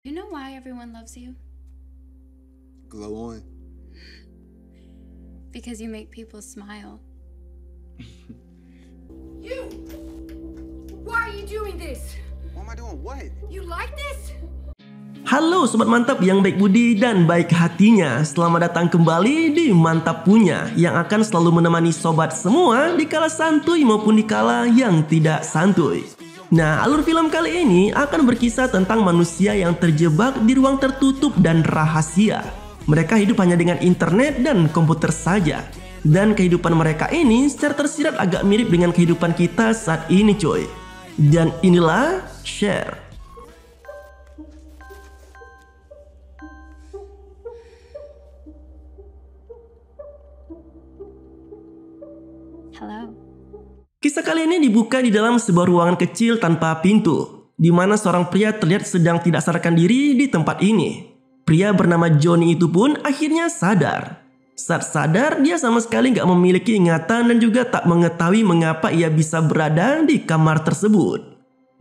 You know why everyone loves you? Glow on. Because you make people smile. You! Why are you doing this? Why am I doing what? You like this? Halo Sobat Mantap yang baik budi dan baik hatinya. Selamat datang kembali di Mantap Punya, yang akan selalu menemani sobat semua di kala santuy maupun di kala yang tidak santuy. Nah, alur film kali ini akan berkisah tentang manusia yang terjebak di ruang tertutup dan rahasia. Mereka hidup hanya dengan internet dan komputer saja. Dan kehidupan mereka ini secara tersirat agak mirip dengan kehidupan kita saat ini coy. Dan inilah Share. Hello. Kisah kali ini dibuka di dalam sebuah ruangan kecil tanpa pintu, di mana seorang pria terlihat sedang tidak sadarkan diri di tempat ini. Pria bernama Johnny itu pun akhirnya sadar. Saat sadar, dia sama sekali nggak memiliki ingatan dan juga tak mengetahui mengapa ia bisa berada di kamar tersebut.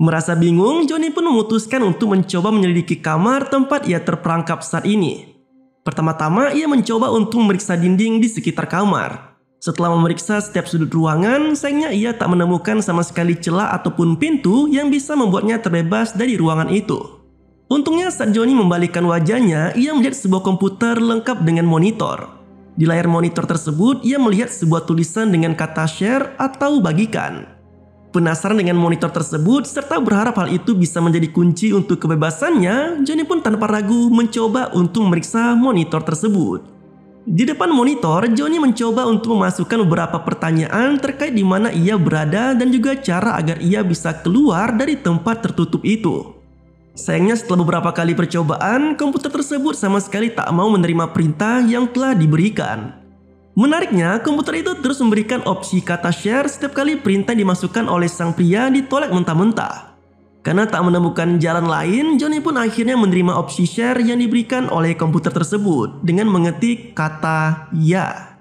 Merasa bingung, Johnny pun memutuskan untuk mencoba menyelidiki kamar tempat ia terperangkap saat ini. Pertama-tama, ia mencoba untuk memeriksa dinding di sekitar kamar. Setelah memeriksa setiap sudut ruangan, sayangnya ia tak menemukan sama sekali celah ataupun pintu yang bisa membuatnya terbebas dari ruangan itu. Untungnya saat Johnny membalikkan wajahnya, ia melihat sebuah komputer lengkap dengan monitor. Di layar monitor tersebut, ia melihat sebuah tulisan dengan kata share atau bagikan. Penasaran dengan monitor tersebut serta berharap hal itu bisa menjadi kunci untuk kebebasannya, Johnny pun tanpa ragu mencoba untuk memeriksa monitor tersebut. Di depan monitor, Johnny mencoba untuk memasukkan beberapa pertanyaan terkait di mana ia berada dan juga cara agar ia bisa keluar dari tempat tertutup itu. Sayangnya setelah beberapa kali percobaan, komputer tersebut sama sekali tak mau menerima perintah yang telah diberikan. Menariknya, komputer itu terus memberikan opsi kata share setiap kali perintah dimasukkan oleh sang pria ditolak mentah-mentah. Karena tak menemukan jalan lain, Johnny pun akhirnya menerima opsi share yang diberikan oleh komputer tersebut dengan mengetik kata ya.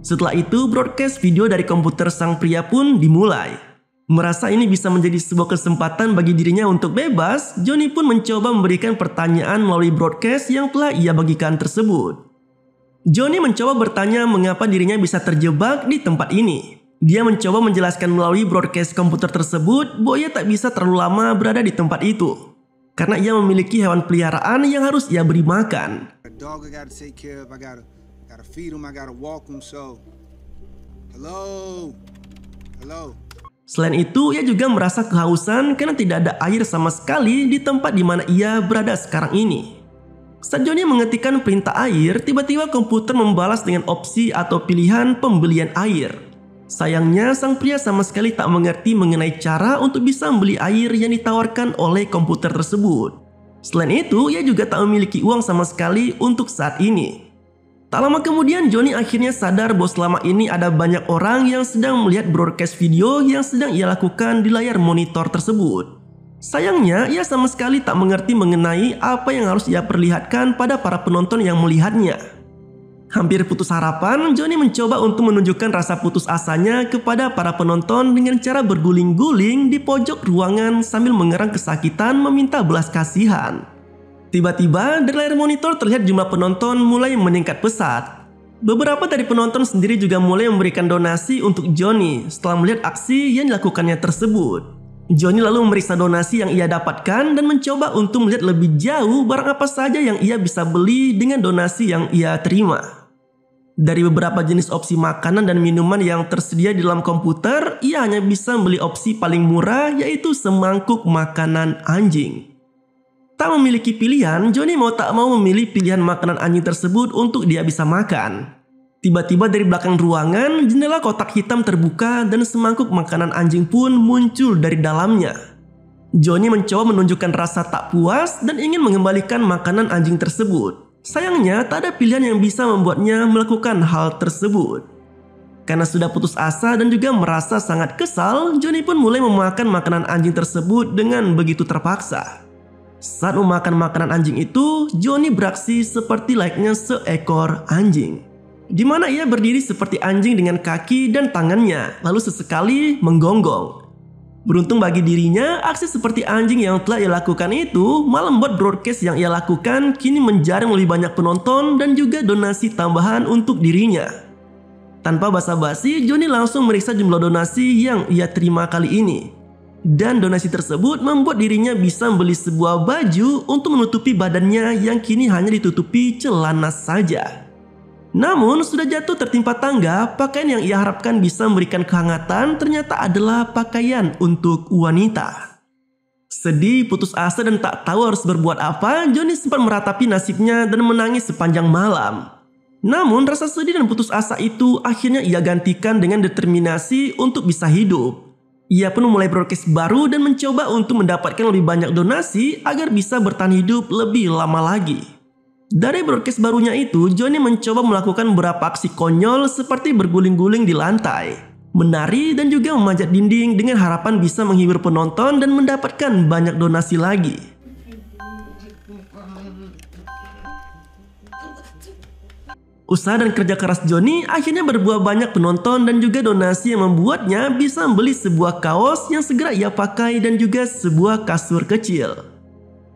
Setelah itu, broadcast video dari komputer sang pria pun dimulai. Merasa ini bisa menjadi sebuah kesempatan bagi dirinya untuk bebas, Johnny pun mencoba memberikan pertanyaan melalui broadcast yang telah ia bagikan tersebut. Johnny mencoba bertanya mengapa dirinya bisa terjebak di tempat ini. Dia mencoba menjelaskan melalui broadcast komputer tersebut bahwa ia tak bisa terlalu lama berada di tempat itu karena ia memiliki hewan peliharaan yang harus ia beri makan. Selain itu, ia juga merasa kehausan karena tidak ada air sama sekali di tempat di mana ia berada sekarang ini. Saat Johnny mengetikkan perintah air, tiba-tiba komputer membalas dengan opsi atau pilihan pembelian air. Sayangnya, sang pria sama sekali tak mengerti mengenai cara untuk bisa membeli air yang ditawarkan oleh komputer tersebut. Selain itu, ia juga tak memiliki uang sama sekali untuk saat ini. Tak lama kemudian, Johnny akhirnya sadar bahwa selama ini ada banyak orang yang sedang melihat broadcast video yang sedang ia lakukan di layar monitor tersebut. Sayangnya, ia sama sekali tak mengerti mengenai apa yang harus ia perlihatkan pada para penonton yang melihatnya. Hampir putus harapan, Johnny mencoba untuk menunjukkan rasa putus asanya kepada para penonton dengan cara berguling-guling di pojok ruangan sambil mengerang kesakitan meminta belas kasihan. Tiba-tiba dari layar monitor terlihat jumlah penonton mulai meningkat pesat. Beberapa dari penonton sendiri juga mulai memberikan donasi untuk Johnny setelah melihat aksi yang dilakukannya tersebut. Johnny lalu memeriksa donasi yang ia dapatkan dan mencoba untuk melihat lebih jauh barang apa saja yang ia bisa beli dengan donasi yang ia terima. Dari beberapa jenis opsi makanan dan minuman yang tersedia di dalam komputer, ia hanya bisa membeli opsi paling murah, yaitu semangkuk makanan anjing. Tak memiliki pilihan, Johnny mau tak mau memilih pilihan makanan anjing tersebut untuk dia bisa makan. Tiba-tiba dari belakang ruangan, jendela kotak hitam terbuka dan semangkuk makanan anjing pun muncul dari dalamnya. Johnny mencoba menunjukkan rasa tak puas dan ingin mengembalikan makanan anjing tersebut. Sayangnya, tak ada pilihan yang bisa membuatnya melakukan hal tersebut. Karena sudah putus asa dan juga merasa sangat kesal, Johnny pun mulai memakan makanan anjing tersebut dengan begitu terpaksa. Saat memakan makanan anjing itu, Johnny beraksi seperti layaknya seekor anjing, di mana ia berdiri seperti anjing dengan kaki dan tangannya, lalu sesekali menggonggong. Beruntung bagi dirinya, aksi seperti anjing yang telah ia lakukan itu malah membuat broadcast yang ia lakukan kini menjaring lebih banyak penonton dan juga donasi tambahan untuk dirinya. Tanpa basa-basi, Johnny langsung meriksa jumlah donasi yang ia terima kali ini. Dan donasi tersebut membuat dirinya bisa membeli sebuah baju untuk menutupi badannya yang kini hanya ditutupi celana saja. Namun, sudah jatuh tertimpa tangga, pakaian yang ia harapkan bisa memberikan kehangatan ternyata adalah pakaian untuk wanita. Sedih, putus asa dan tak tahu harus berbuat apa, Johnny sempat meratapi nasibnya dan menangis sepanjang malam. Namun, rasa sedih dan putus asa itu akhirnya ia gantikan dengan determinasi untuk bisa hidup. Ia pun memulai broadcast baru dan mencoba untuk mendapatkan lebih banyak donasi agar bisa bertahan hidup lebih lama lagi. Dari broadcast barunya itu, Johnny mencoba melakukan beberapa aksi konyol seperti berguling-guling di lantai, menari dan juga memanjat dinding dengan harapan bisa menghibur penonton dan mendapatkan banyak donasi lagi. Usaha dan kerja keras Johnny akhirnya berbuah banyak penonton dan juga donasi yang membuatnya bisa membeli sebuah kaos yang segera ia pakai dan juga sebuah kasur kecil.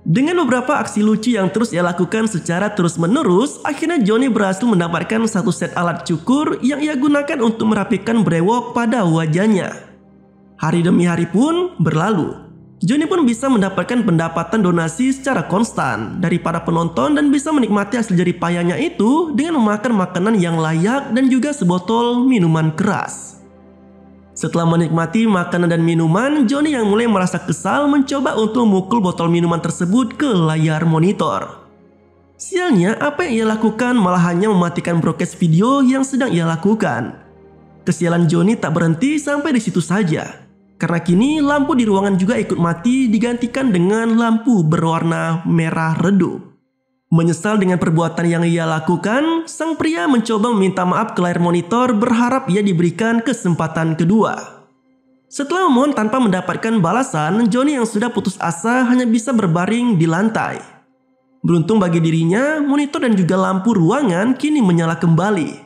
Dengan beberapa aksi lucu yang terus ia lakukan secara terus-menerus, akhirnya Johnny berhasil mendapatkan satu set alat cukur yang ia gunakan untuk merapikan brewok pada wajahnya. Hari demi hari pun berlalu. Johnny pun bisa mendapatkan pendapatan donasi secara konstan dari para penonton dan bisa menikmati hasil jerih payahnya itu dengan memakan makanan yang layak dan juga sebotol minuman keras. Setelah menikmati makanan dan minuman, Johnny yang mulai merasa kesal mencoba untuk memukul botol minuman tersebut ke layar monitor. Sialnya, apa yang ia lakukan malah hanya mematikan broadcast video yang sedang ia lakukan. Kesialan Johnny tak berhenti sampai di situ saja. Karena kini lampu di ruangan juga ikut mati digantikan dengan lampu berwarna merah redup. Menyesal dengan perbuatan yang ia lakukan, sang pria mencoba meminta maaf ke layar monitor berharap ia diberikan kesempatan kedua. Setelah memohon tanpa mendapatkan balasan, Johnny yang sudah putus asa hanya bisa berbaring di lantai. Beruntung bagi dirinya, monitor dan juga lampu ruangan kini menyala kembali.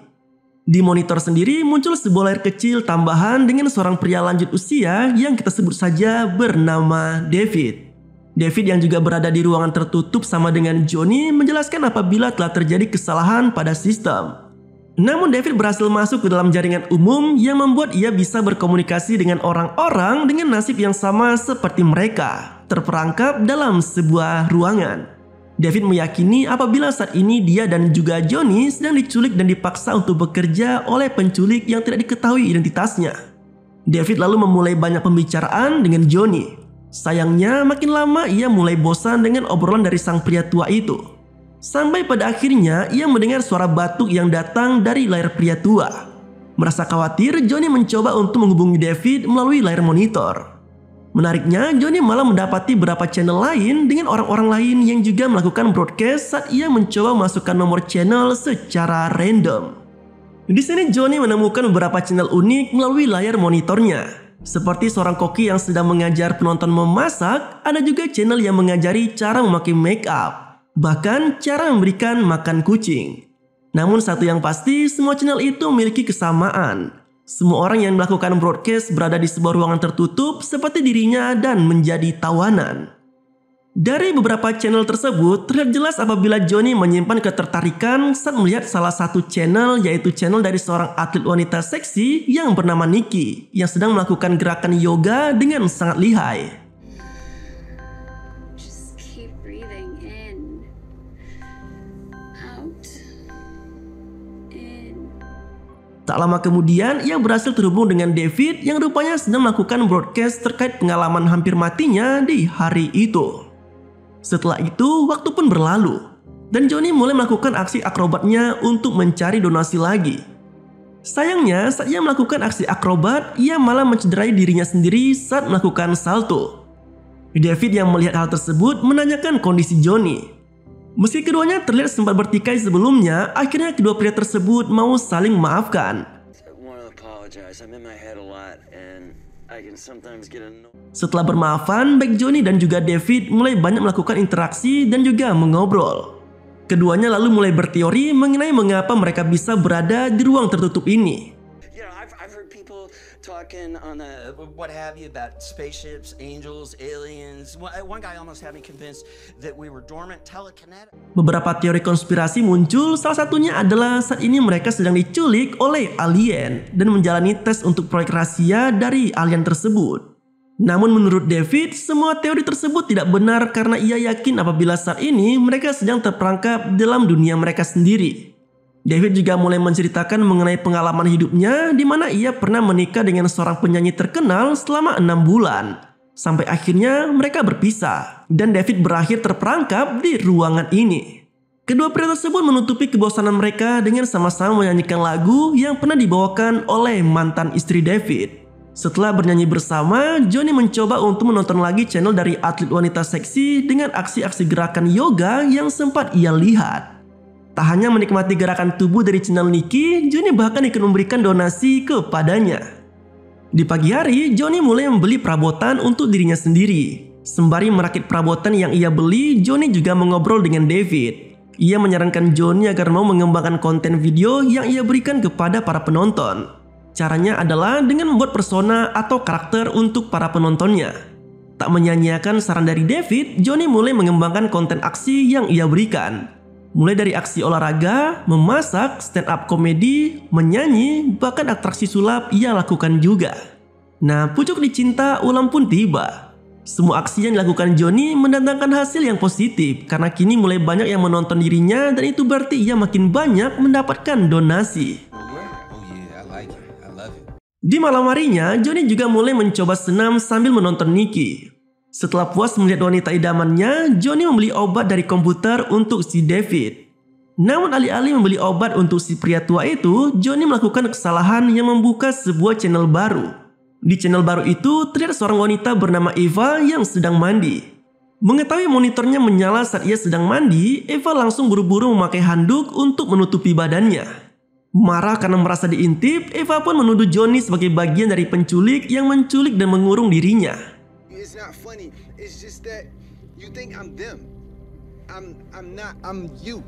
Di monitor sendiri muncul sebuah layar kecil tambahan dengan seorang pria lanjut usia yang kita sebut saja bernama David. David yang juga berada di ruangan tertutup sama dengan Johnny menjelaskan apabila telah terjadi kesalahan pada sistem. Namun David berhasil masuk ke dalam jaringan umum yang membuat ia bisa berkomunikasi dengan orang-orang dengan nasib yang sama seperti mereka, terperangkap dalam sebuah ruangan. David meyakini apabila saat ini dia dan juga Johnny sedang diculik dan dipaksa untuk bekerja oleh penculik yang tidak diketahui identitasnya. David lalu memulai banyak pembicaraan dengan Johnny. Sayangnya makin lama ia mulai bosan dengan obrolan dari sang pria tua itu. Sampai pada akhirnya ia mendengar suara batuk yang datang dari layar pria tua. Merasa khawatir, Johnny mencoba untuk menghubungi David melalui layar monitor. Menariknya, Johnny malah mendapati beberapa channel lain dengan orang-orang lain yang juga melakukan broadcast saat ia mencoba masukkan nomor channel secara random. Di sini Johnny menemukan beberapa channel unik melalui layar monitornya. Seperti seorang koki yang sedang mengajar penonton memasak, ada juga channel yang mengajari cara memakai make up, bahkan cara memberikan makan kucing. Namun satu yang pasti, semua channel itu memiliki kesamaan. Semua orang yang melakukan broadcast berada di sebuah ruangan tertutup seperti dirinya dan menjadi tawanan. Dari beberapa channel tersebut, terlihat jelas apabila Johnny menyimpan ketertarikan saat melihat salah satu channel, yaitu channel dari seorang atlet wanita seksi yang bernama Nikki, yang sedang melakukan gerakan yoga dengan sangat lihai. Just keep breathing in, out, in. Tak lama kemudian, ia berhasil terhubung dengan David yang rupanya sedang melakukan broadcast terkait pengalaman hampir matinya di hari itu. Setelah itu, waktu pun berlalu, dan Johnny mulai melakukan aksi akrobatnya untuk mencari donasi lagi. Sayangnya, saat ia melakukan aksi akrobat, ia malah mencederai dirinya sendiri saat melakukan salto. David yang melihat hal tersebut menanyakan kondisi Johnny. Meski keduanya terlihat sempat bertikai sebelumnya, akhirnya kedua pria tersebut mau saling memaafkan. Setelah bermaafan, baik Johnny dan juga David mulai banyak melakukan interaksi dan juga mengobrol. Keduanya lalu mulai berteori mengenai mengapa mereka bisa berada di ruang tertutup ini. talking on what have you about spaceships, angels, aliens. One guy almost had me convinced that we were dormant telekinetic. Beberapa teori konspirasi muncul, salah satunya adalah saat ini mereka sedang diculik oleh alien dan menjalani tes untuk proyek rahasia dari alien tersebut. Namun menurut David, semua teori tersebut tidak benar karena ia yakin apabila saat ini mereka sedang terperangkap dalam dunia mereka sendiri. David juga mulai menceritakan mengenai pengalaman hidupnya di mana ia pernah menikah dengan seorang penyanyi terkenal selama 6 bulan. Sampai akhirnya mereka berpisah dan David berakhir terperangkap di ruangan ini. Kedua pria tersebut menutupi kebosanan mereka dengan sama-sama menyanyikan lagu yang pernah dibawakan oleh mantan istri David. Setelah bernyanyi bersama, Johnny mencoba untuk menonton lagi channel dari atlet wanita seksi dengan aksi-aksi gerakan yoga yang sempat ia lihat. Tak hanya menikmati gerakan tubuh dari channel Nikki, Johnny bahkan ikut memberikan donasi kepadanya. Di pagi hari, Johnny mulai membeli perabotan untuk dirinya sendiri. Sembari merakit perabotan yang ia beli, Johnny juga mengobrol dengan David. Ia menyarankan Johnny agar mau mengembangkan konten video yang ia berikan kepada para penonton. Caranya adalah dengan membuat persona atau karakter untuk para penontonnya. Tak menyia-nyiakan saran dari David, Johnny mulai mengembangkan konten aksi yang ia berikan. Mulai dari aksi olahraga, memasak, stand up komedi, menyanyi, bahkan atraksi sulap ia lakukan juga. Nah, pucuk dicinta ulang pun tiba. Semua aksi yang dilakukan Johnny mendatangkan hasil yang positif karena kini mulai banyak yang menonton dirinya dan itu berarti ia makin banyak mendapatkan donasi. Di malam harinya, Johnny juga mulai mencoba senam sambil menonton Nikki. Setelah puas melihat wanita idamannya, Johnny membeli obat dari komputer untuk si David. Namun alih-alih membeli obat untuk si pria tua itu, Johnny melakukan kesalahan yang membuka sebuah channel baru. Di channel baru itu terlihat seorang wanita bernama Eva yang sedang mandi. Mengetahui monitornya menyala saat ia sedang mandi, Eva langsung buru-buru memakai handuk untuk menutupi badannya. Marah karena merasa diintip, Eva pun menuduh Johnny sebagai bagian dari penculik yang menculik dan mengurung dirinya. It's not funny. It's just that you think I'm them. I'm not. I'm you.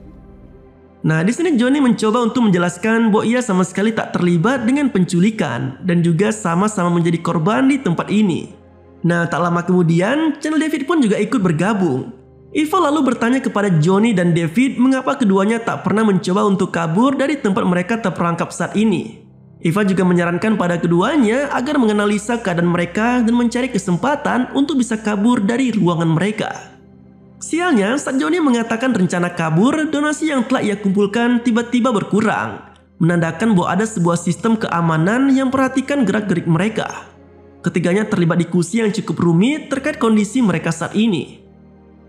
Nah, di sini Johnny mencoba untuk menjelaskan bahwa ia sama sekali tak terlibat dengan penculikan dan juga sama-sama menjadi korban di tempat ini. Nah, tak lama kemudian, channel David pun juga ikut bergabung. Eva lalu bertanya kepada Johnny dan David mengapa keduanya tak pernah mencoba untuk kabur dari tempat mereka terperangkap saat ini. Eva juga menyarankan pada keduanya agar menganalisa keadaan mereka dan mencari kesempatan untuk bisa kabur dari ruangan mereka. Sialnya, saat Johnny mengatakan rencana kabur, donasi yang telah ia kumpulkan tiba-tiba berkurang, menandakan bahwa ada sebuah sistem keamanan yang perhatikan gerak-gerik mereka. Ketiganya terlibat diskusi yang cukup rumit terkait kondisi mereka saat ini.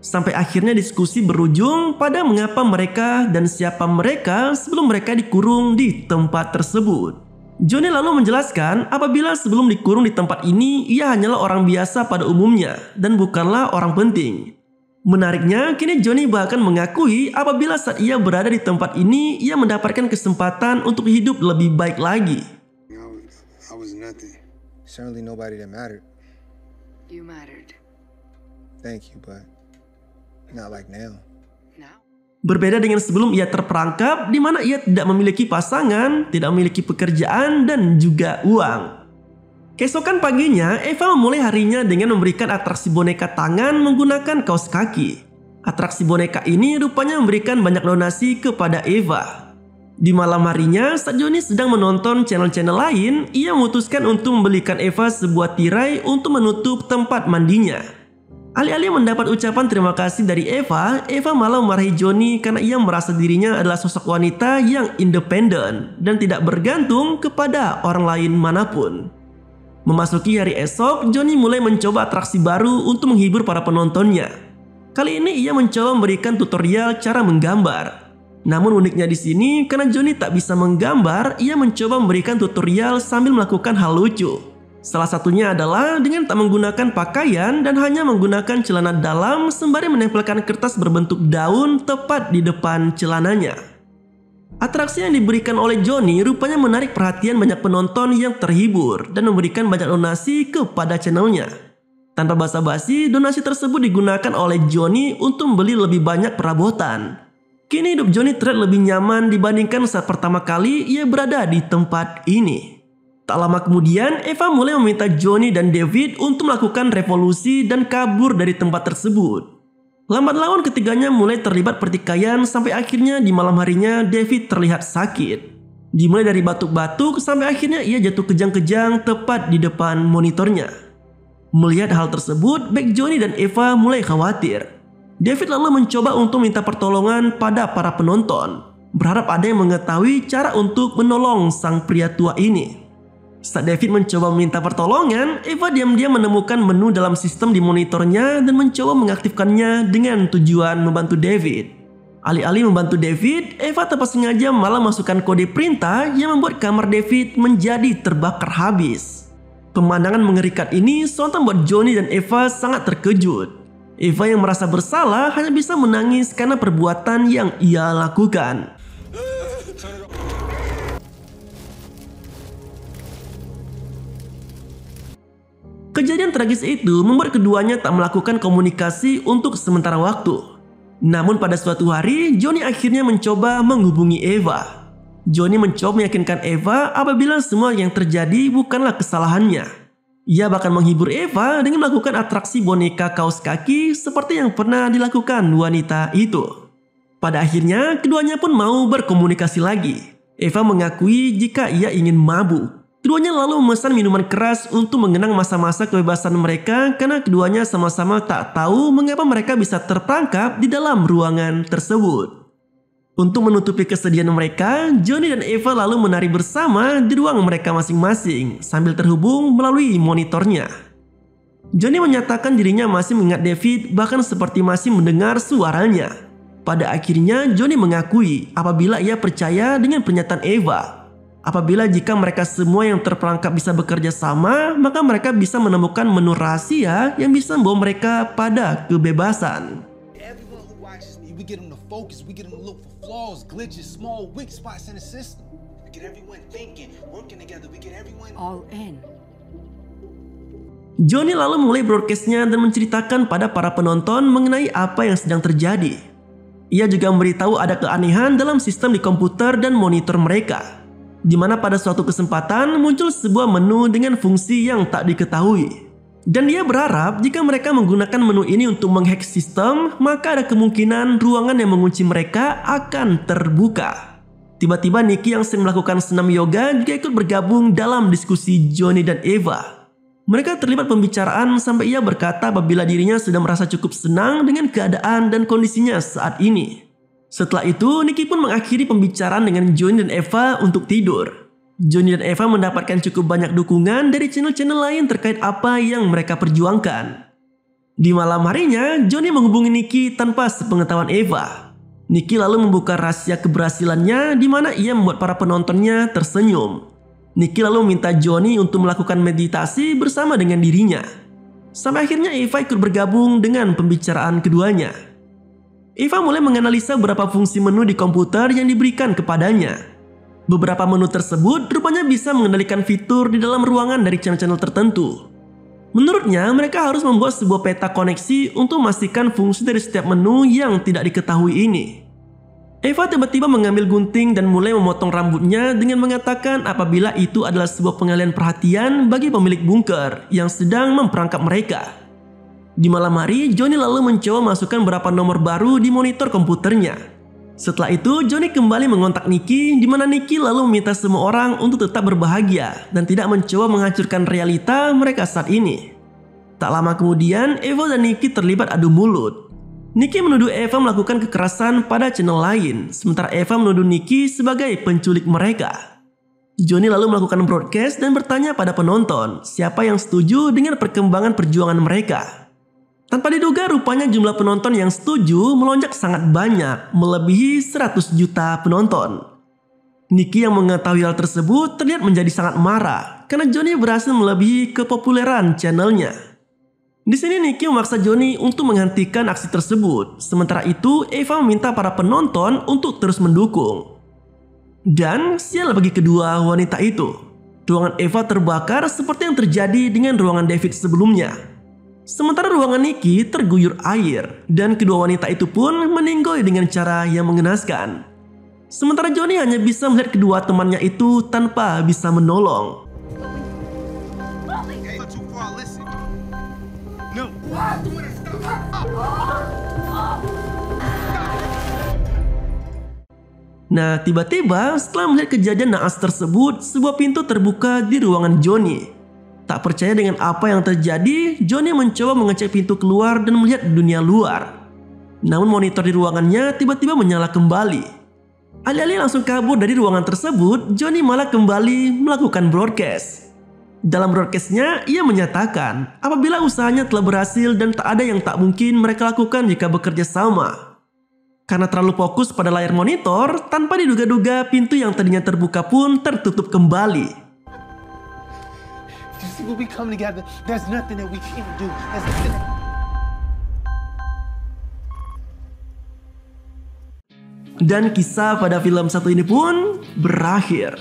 Sampai akhirnya diskusi berujung pada mengapa mereka dan siapa mereka sebelum mereka dikurung di tempat tersebut. Johnny lalu menjelaskan apabila sebelum dikurung di tempat ini ia hanyalah orang biasa pada umumnya dan bukanlah orang penting. Menariknya, kini Johnny bahkan mengakui apabila saat ia berada di tempat ini ia mendapatkan kesempatan untuk hidup lebih baik lagi. I was nothing. Certainly nobody that mattered. You mattered. Thank you, but not like now. Berbeda dengan sebelum ia terperangkap, di mana ia tidak memiliki pasangan, tidak memiliki pekerjaan, dan juga uang. Keesokan paginya, Eva memulai harinya dengan memberikan atraksi boneka tangan menggunakan kaos kaki. Atraksi boneka ini rupanya memberikan banyak donasi kepada Eva. Di malam harinya, saat Johnny sedang menonton channel-channel lain, ia memutuskan untuk membelikan Eva sebuah tirai untuk menutup tempat mandinya. Alih-alih mendapat ucapan terima kasih dari Eva, Eva malah memarahi Johnny karena ia merasa dirinya adalah sosok wanita yang independen dan tidak bergantung kepada orang lain manapun. Memasuki hari esok, Johnny mulai mencoba atraksi baru untuk menghibur para penontonnya. Kali ini ia mencoba memberikan tutorial cara menggambar. Namun uniknya di sini, karena Johnny tak bisa menggambar, ia mencoba memberikan tutorial sambil melakukan hal lucu. Salah satunya adalah dengan tak menggunakan pakaian dan hanya menggunakan celana dalam sembari menempelkan kertas berbentuk daun tepat di depan celananya. Atraksi yang diberikan oleh Johnny rupanya menarik perhatian banyak penonton yang terhibur dan memberikan banyak donasi kepada channelnya. Tanpa basa-basi, donasi tersebut digunakan oleh Johnny untuk membeli lebih banyak perabotan. Kini hidup Johnny terlihat lebih nyaman dibandingkan saat pertama kali ia berada di tempat ini. Tak lama kemudian, Eva mulai meminta Johnny dan David untuk melakukan revolusi dan kabur dari tempat tersebut. Lambat laun ketiganya mulai terlibat pertikaian sampai akhirnya di malam harinya David terlihat sakit. Dimulai dari batuk-batuk sampai akhirnya ia jatuh kejang-kejang tepat di depan monitornya. Melihat hal tersebut, baik Johnny dan Eva mulai khawatir. David lalu mencoba untuk minta pertolongan pada para penonton, berharap ada yang mengetahui cara untuk menolong sang pria tua ini. Saat David mencoba meminta pertolongan, Eva diam-diam menemukan menu dalam sistem di monitornya dan mencoba mengaktifkannya dengan tujuan membantu David. Alih-alih membantu David, Eva tanpa sengaja malah masukkan kode perintah yang membuat kamar David menjadi terbakar habis. Pemandangan mengerikan ini sontak membuat Johnny dan Eva sangat terkejut. Eva yang merasa bersalah hanya bisa menangis karena perbuatan yang ia lakukan. Kejadian tragis itu membuat keduanya tak melakukan komunikasi untuk sementara waktu. Namun pada suatu hari, Johnny akhirnya mencoba menghubungi Eva. Johnny mencoba meyakinkan Eva apabila semua yang terjadi bukanlah kesalahannya. Ia bahkan menghibur Eva dengan melakukan atraksi boneka kaos kaki seperti yang pernah dilakukan wanita itu. Pada akhirnya, keduanya pun mau berkomunikasi lagi. Eva mengakui jika ia ingin mabuk. Keduanya lalu memesan minuman keras untuk mengenang masa-masa kebebasan mereka karena keduanya sama-sama tak tahu mengapa mereka bisa terperangkap di dalam ruangan tersebut. Untuk menutupi kesedihan mereka, Johnny dan Eva lalu menari bersama di ruang mereka masing-masing sambil terhubung melalui monitornya. Johnny menyatakan dirinya masih mengingat David bahkan seperti masih mendengar suaranya. Pada akhirnya Johnny mengakui apabila ia percaya dengan pernyataan Eva. Apabila jika mereka semua yang terperangkap bisa bekerja sama, maka mereka bisa menemukan menu rahasia yang bisa membawa mereka pada kebebasan. Everyone who watches me, we get them to focus, we get them to look for flaws, glitches, small weak spots in the system. We get everyone thinking, working together, we get everyone All in. Johnny lalu mulai broadcastnya dan menceritakan pada para penonton mengenai apa yang sedang terjadi. Ia juga memberitahu ada keanehan dalam sistem di komputer dan monitor mereka, di mana pada suatu kesempatan muncul sebuah menu dengan fungsi yang tak diketahui. Dan dia berharap jika mereka menggunakan menu ini untuk menghack sistem, maka ada kemungkinan ruangan yang mengunci mereka akan terbuka. Tiba-tiba Nikki yang sedang melakukan senam yoga juga ikut bergabung dalam diskusi Johnny dan Eva. Mereka terlibat pembicaraan sampai ia berkata apabila dirinya sudah merasa cukup senang dengan keadaan dan kondisinya saat ini. Setelah itu, Nikki pun mengakhiri pembicaraan dengan Johnny dan Eva untuk tidur. Johnny dan Eva mendapatkan cukup banyak dukungan dari channel-channel lain terkait apa yang mereka perjuangkan. Di malam harinya, Johnny menghubungi Nikki tanpa sepengetahuan Eva. Nikki lalu membuka rahasia keberhasilannya di mana ia membuat para penontonnya tersenyum. Nikki lalu meminta Johnny untuk melakukan meditasi bersama dengan dirinya. Sampai akhirnya Eva ikut bergabung dengan pembicaraan keduanya. Eva mulai menganalisa beberapa fungsi menu di komputer yang diberikan kepadanya. Beberapa menu tersebut rupanya bisa mengendalikan fitur di dalam ruangan dari channel-channel tertentu. Menurutnya, mereka harus membuat sebuah peta koneksi untuk memastikan fungsi dari setiap menu yang tidak diketahui ini. Eva tiba-tiba mengambil gunting dan mulai memotong rambutnya dengan mengatakan apabila itu adalah sebuah pengalihan perhatian bagi pemilik bunker yang sedang memperangkap mereka. Di malam hari, Johnny lalu mencoba masukkan beberapa nomor baru di monitor komputernya. Setelah itu, Johnny kembali mengontak Nikki, di mana Nikki lalu meminta semua orang untuk tetap berbahagia dan tidak mencoba menghancurkan realita mereka saat ini. Tak lama kemudian, Eva dan Nikki terlibat adu mulut. Nikki menuduh Eva melakukan kekerasan pada channel lain, sementara Eva menuduh Nikki sebagai penculik mereka. Johnny lalu melakukan broadcast dan bertanya pada penonton siapa yang setuju dengan perkembangan perjuangan mereka. Tanpa diduga, rupanya jumlah penonton yang setuju melonjak sangat banyak, melebihi 100 juta penonton. Nikki yang mengetahui hal tersebut terlihat menjadi sangat marah karena Johnny berhasil melebihi kepopuleran channelnya. Di sini Nikki memaksa Johnny untuk menghentikan aksi tersebut. Sementara itu, Eva meminta para penonton untuk terus mendukung. Dan sial bagi kedua wanita itu, ruangan Eva terbakar seperti yang terjadi dengan ruangan David sebelumnya. Sementara ruangan Nikki terguyur air dan kedua wanita itu pun meninggoy dengan cara yang mengenaskan. Sementara Johnny hanya bisa melihat kedua temannya itu tanpa bisa menolong. Nah, tiba-tiba setelah melihat kejadian naas tersebut, sebuah pintu terbuka di ruangan Johnny. Tak percaya dengan apa yang terjadi, Johnny mencoba mengecek pintu keluar dan melihat dunia luar. Namun monitor di ruangannya tiba-tiba menyala kembali. Alih-alih langsung kabur dari ruangan tersebut, Johnny malah kembali melakukan broadcast. Dalam broadcastnya, ia menyatakan apabila usahanya telah berhasil dan tak ada yang tak mungkin mereka lakukan jika bekerja sama. Karena terlalu fokus pada layar monitor, tanpa diduga-duga pintu yang tadinya terbuka pun tertutup kembali. When we come together, there's nothing that we can't do. There's nothing that... Dan kisah pada film satu ini pun berakhir.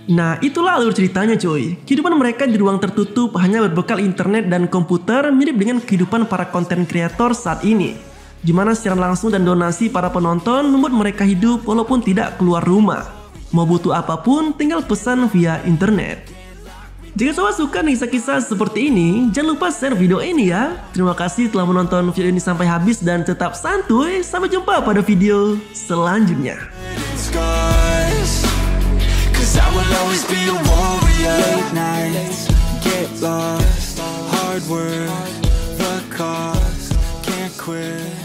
Nah, itulah alur ceritanya cuy. Kehidupan mereka di ruang tertutup hanya berbekal internet dan komputer mirip dengan kehidupan para konten kreator saat ini. Di mana secara langsung dan donasi para penonton membuat mereka hidup walaupun tidak keluar rumah. Mau butuh apapun tinggal pesan via internet. Jika sobat suka kisah-kisah seperti ini, jangan lupa share video ini ya. Terima kasih telah menonton video ini sampai habis dan tetap santuy. Sampai jumpa pada video selanjutnya. Quit.